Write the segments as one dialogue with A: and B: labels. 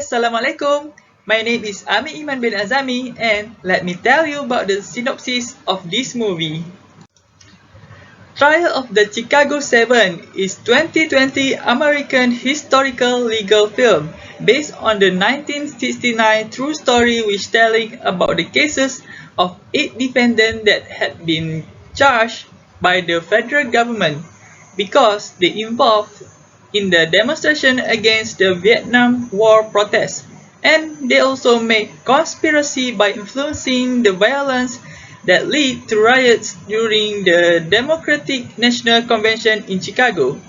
A: Assalamualaikum. My name is Ami Iman bin Azami and let me tell you about the synopsis of this movie. Trial of the Chicago 7 is 2020 American historical legal film based on the 1969 true story which telling about the cases of 8 defendants that had been charged by the federal government because they involved in the demonstration against the Vietnam War protests, and they also made conspiracy by influencing the violence that led to riots during the Democratic National Convention in Chicago.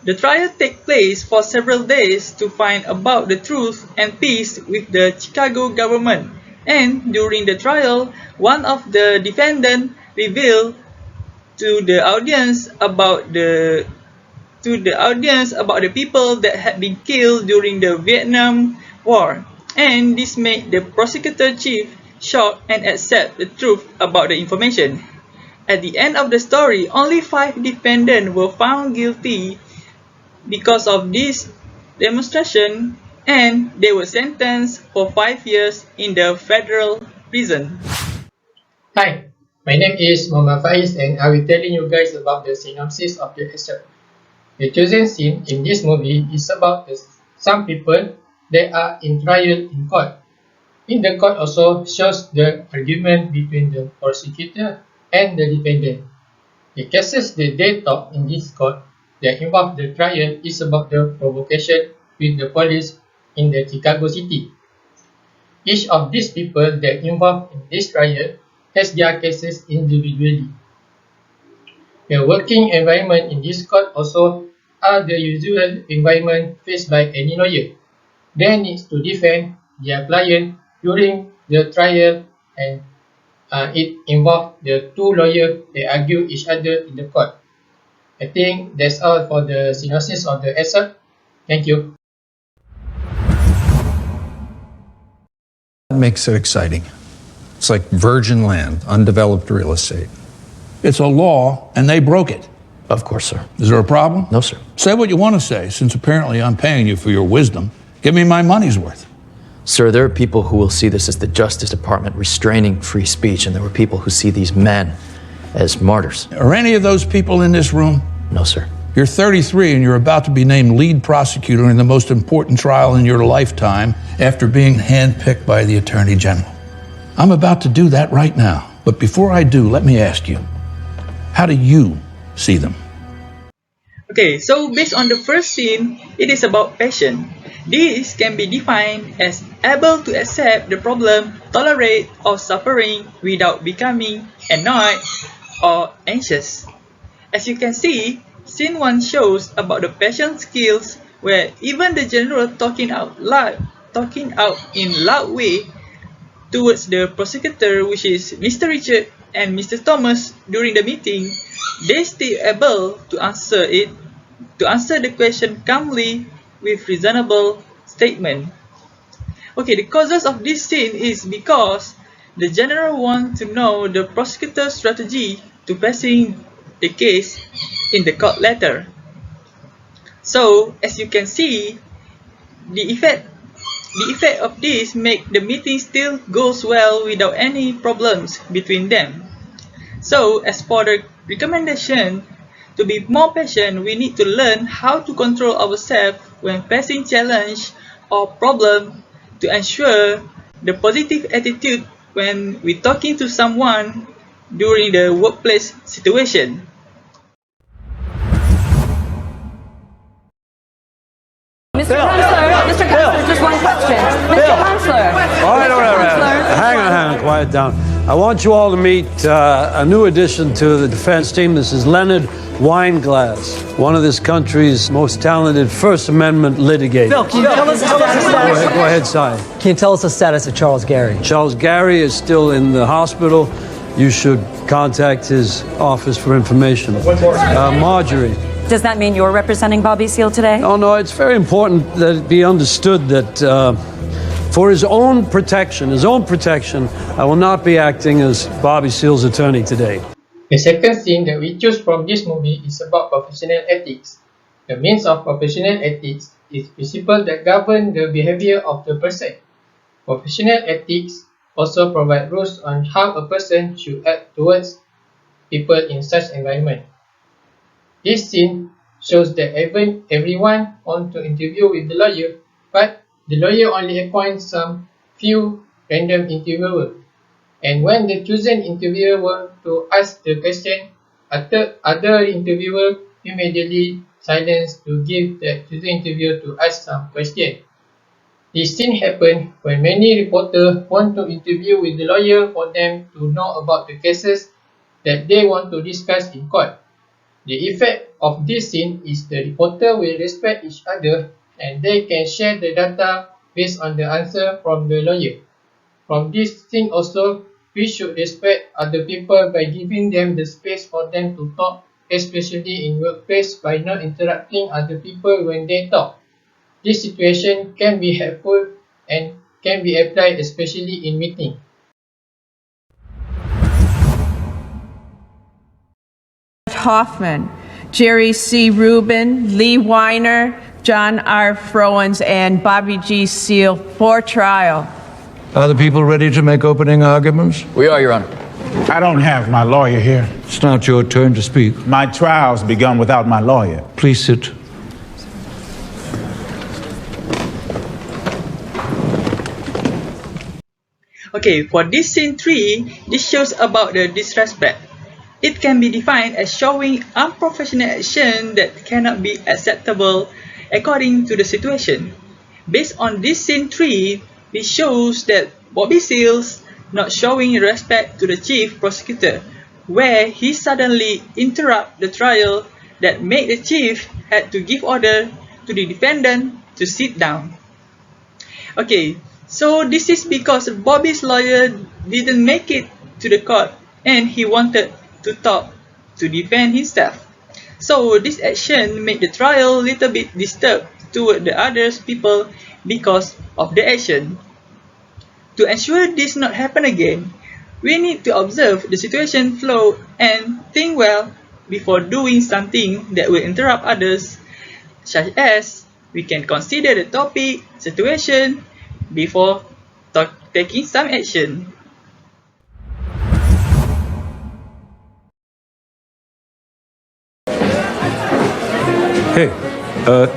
A: The trial takes place for several days to find about the truth and peace with the Chicago government, and during the trial, one of the defendants revealed to the audience about the people that had been killed during the Vietnam War, and this made the prosecutor chief shocked and accept the truth about the information. At the end of the story, only 5 defendants were found guilty because of this demonstration, and they were sentenced for 5 years in the federal prison.
B: Hi, my name is Muhammad Faiz and I will telling you guys about the synopsis of the excerpt. The chosen scene in this movie is about some people that are in trial in court. In the court also shows the argument between the prosecutor and the defendant. The cases that they talk in this court that involve the trial is about the provocation with the police in the Chicago city. Each of these people that involved in this trial has their cases individually. The working environment in this court also are the usual environment faced by any lawyer. They need to defend their client during the trial, and it involves the 2 lawyers that argue each other in the court. I think that's all for the synopsis of the excerpt. Thank you.
C: That makes it exciting. It's like virgin land, undeveloped real estate.
D: It's a law, and they broke it.
E: Of course, sir.
D: Is there a problem?
E: No, sir.
D: Say what you want to say, since apparently I'm paying you for your wisdom. Give me my money's worth.
E: Sir, there are people who will see this as the Justice Department restraining free speech, and there were people who see these men as martyrs.
D: Are any of those people in this room?
E: No, sir.
D: You're 33 and you're about to be named lead prosecutor in the most important trial in your lifetime after being handpicked by the Attorney General. I'm about to do that right now. But before I do, let me ask you, how do you see them?
A: Okay, so based on the first scene, it is about passion. This can be defined as able to accept the problem, tolerate or suffering without becoming annoyed or anxious. As you can see, scene 1 shows about the passion skills where even the general talking out in loud way towards the prosecutor, which is Mr. Richard and Mr. Thomas, during the meeting, they still able to answer the question calmly with reasonable statement. Okay, the causes of this scene is because the general wants to know the prosecutor's strategy to passing the case in the court letter. So, as you can see, the effect of this make the meeting still goes well without any problems between them. So, as for the recommendation, to be more patient, we need to learn how to control ourselves when facing challenge or problem to ensure the positive attitude when we're talking to someone during the workplace situation.
F: Mr. Counselor, just one question. Mr. Counselor.
G: All right. Hang on, quiet down. I want you all to meet a new addition to the defense team. This is Leonard Weinglass, one of this country's most talented First Amendment litigators.
H: Bill, can you tell us the status?
G: Go ahead, Si.
H: Can you tell us the status of Charles Gary?
G: Charles Gary is still in the hospital. You should contact his office for information. Marjorie.
F: Does that mean you're representing Bobby Seale today?
G: Oh, no, it's very important that it be understood that for his own protection, I will not be acting as Bobby Seale's attorney today.
B: The second scene that we choose from this movie is about professional ethics. The means of professional ethics is principles that govern the behavior of the person. Professional ethics also provide rules on how a person should act towards people in such environment. This scene shows that everyone wants to interview with the lawyer, but the lawyer only appoints some few random interviewers. And when the chosen interviewer wants to ask the question, other interviewer immediately silence to give the chosen interviewer to ask some question. This scene happens when many reporters want to interview with the lawyer for them to know about the cases that they want to discuss in court. The effect of this scene is the reporter will respect each other and they can share the data based on the answer from the lawyer. From this scene also, we should respect other people by giving them the space for them to talk, especially in workplace by not interrupting other people when they talk. This situation can be helpful and can be applied especially in meetings.
I: Hoffman, Jerry C. Rubin, Lee Weiner, John R. Frowens, and Bobby G. Seale for trial.
C: Are the people ready to make opening arguments?
E: We are, Your Honor.
J: I don't have my lawyer here.
C: It's not your turn to speak.
J: My trial's begun without my lawyer.
C: Please sit.
A: Okay, for this scene 3, this shows about the disrespect. It can be defined as showing unprofessional action that cannot be acceptable according to the situation. Based on this scene 3, it shows that Bobby Seale's not showing respect to the chief prosecutor, where he suddenly interrupt the trial that made the chief had to give order to the defendant to sit down. Okay, so this is because Bobby's lawyer didn't make it to the court and he wanted to talk to defend himself. So this action made the trial a little bit disturbed toward the other people because of the action. To ensure this not happen again, we need to observe the situation flow and think well before doing something that will interrupt others, such as we can consider the topic, situation, before taking some action.
K: Hey,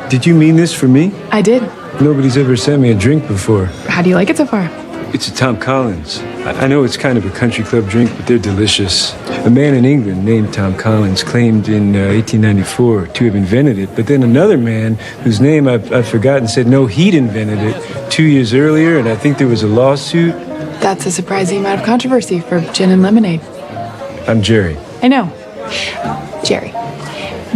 K: did you mean this for me?
L: I did.
K: Nobody's ever sent me a drink before.
L: How do you like it so far?
K: It's a Tom Collins. I know it's kind of a country club drink, but they're delicious. A man in England named Tom Collins claimed in 1894 to have invented it, but then another man whose name I've forgotten said no, he'd invented it 2 years earlier, and I think there was a lawsuit.
L: That's a surprising amount of controversy for gin and lemonade.
K: I'm Jerry.
L: I know. Jerry,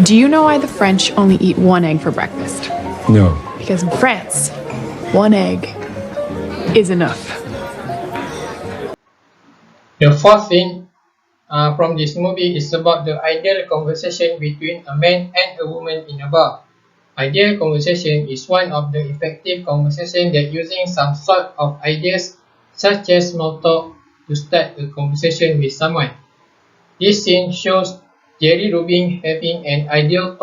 L: do you know why the French only eat one egg for breakfast?
K: No.
L: Because in France, one egg is enough.
B: The fourth scene from this movie is about the ideal conversation between a man and a woman in a bar. Ideal conversation is one of the effective conversation that using some sort of ideas such as small talk to start a conversation with someone. This scene shows Jerry Rubin having an ideal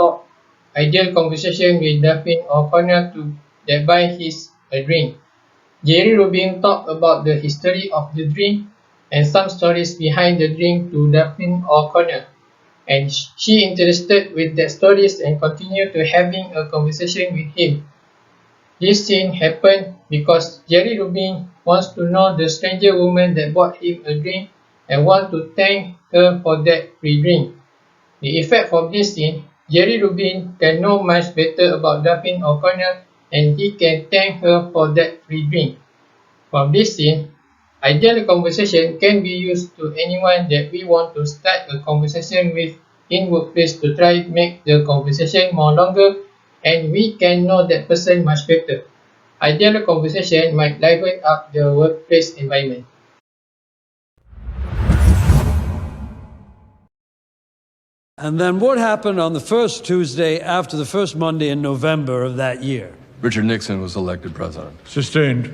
B: conversation with Daphne O'Connor to buy a drink. Jerry Rubin talked about the history of the drink and some stories behind the drink to Daphne O'Connor, and she interested with that stories and continued to having a conversation with him. This scene happened because Jerry Rubin wants to know the stranger woman that bought him a drink and want to thank her for that free drink. The effect of this scene, Jerry Rubin can know much better about Daphne O'Connor and he can thank her for that free drink. From this scene, ideal conversation can be used to anyone that we want to start a conversation with in workplace to try to make the conversation more longer and we can know that person much better. Ideal conversation might liven up the workplace environment.
G: And then what happened on the first Tuesday after the first Monday in November of that year?
M: Richard Nixon was elected president.
C: Sustained.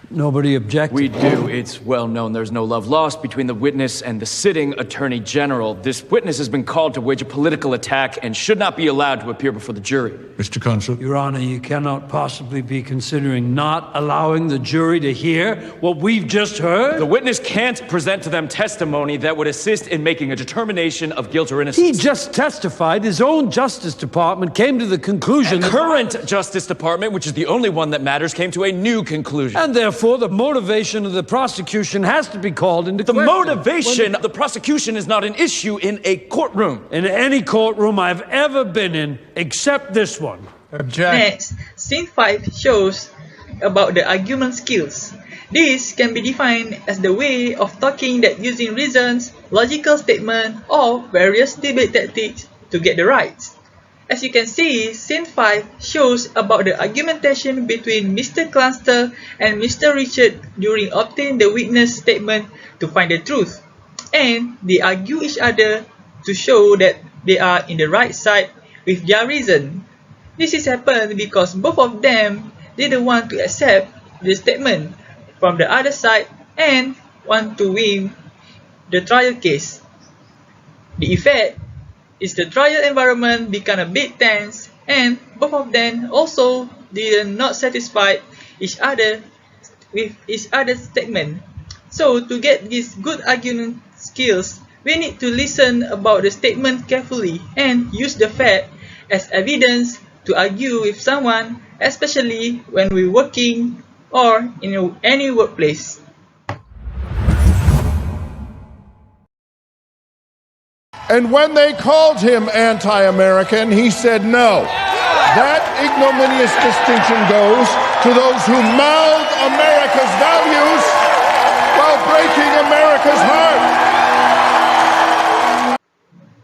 G: Nobody objected.
M: We do. It's well known there's no love lost between the witness and the sitting Attorney General. This witness has been called to wage a political attack and should not be allowed to appear before the jury.
D: Mr. Consul?
G: Your Honor, you cannot possibly be considering not allowing the jury to hear what we've just heard?
M: The witness can't present to them testimony that would assist in making a determination of guilt or innocence.
G: He just testified. His own Justice Department came to the conclusion
M: The current Justice Department, which is the only one that matters, came to a new conclusion.
G: and therefore the motivation of the prosecution has to be called into
M: The
G: question.
M: motivation of the prosecution is not an issue in a courtroom.
G: In any courtroom I've ever been in, except this one.
D: Object.
A: Next, scene 5 shows about the argument skills. This can be defined as the way of talking that using reasons, logical statement, or various debate tactics to get the right. As you can see, scene 5 shows about the argumentation between Mr. Cluster and Mr. Richard during obtaining the witness statement to find the truth. And they argue each other to show that they are in the right side with their reason. This is happened because both of them didn't want to accept the statement from the other side and want to win the trial case. The effect is the trial environment became a bit tense and both of them also did not satisfy each other with each other's statement. So to get these good argument skills, we need to listen about the statement carefully and use the fact as evidence to argue with someone, especially when we're working or in any workplace.
N: And when they called him anti-American, he said no. That ignominious distinction goes to those who mouth America's values while breaking America's heart.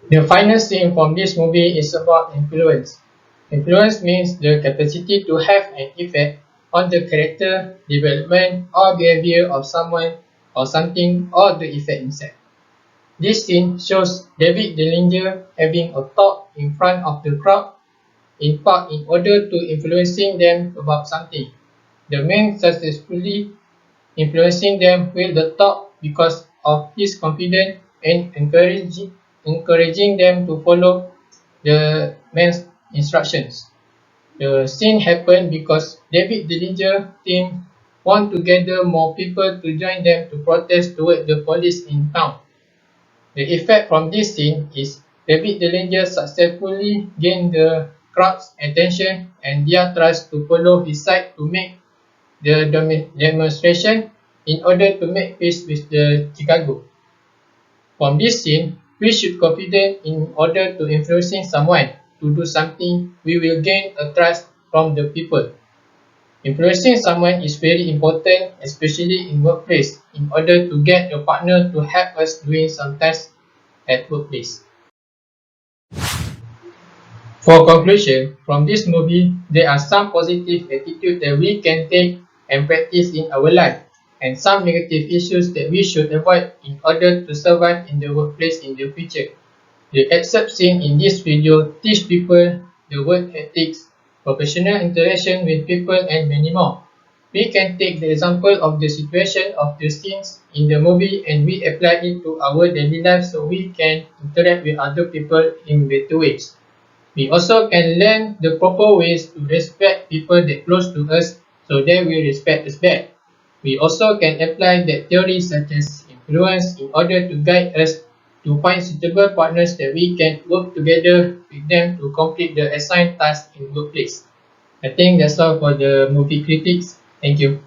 B: The final scene from this movie is about influence. Influence means the capacity to have an effect on the character, development, or behavior of someone or something or the effect itself. This scene shows David Dillinger having a talk in front of the crowd, in part in order to influencing them about something. The man successfully influencing them with the talk because of his confidence and encouraging them to follow the man's instructions. The scene happened because David Dillinger team want to gather more people to join them to protest toward the police in town. The effect from this scene is David Dillinger successfully gained the crowd's attention and their trust to follow his side to make the demonstration in order to make peace with the Chicago. From this scene, we should confident in order to influencing someone to do something, we will gain a trust from the people. Influencing someone is very important, especially in workplace, in order to get your partner to help us doing some tasks at workplace. For conclusion, from this movie, there are some positive attitudes that we can take and practice in our life, and some negative issues that we should avoid in order to survive in the workplace in the future. The excerpt seen in this video teach people the work ethics, professional interaction with people, and many more. We can take the example of the situation of the scenes in the movie and we apply it to our daily life so we can interact with other people in better ways. We also can learn the proper ways to respect people that close to us so they will respect us back. We also can apply that theory such as influence in order to guide us to find suitable partners that we can work together with them to complete the assigned task in workplace. I think that's all for the movie critics. Thank you.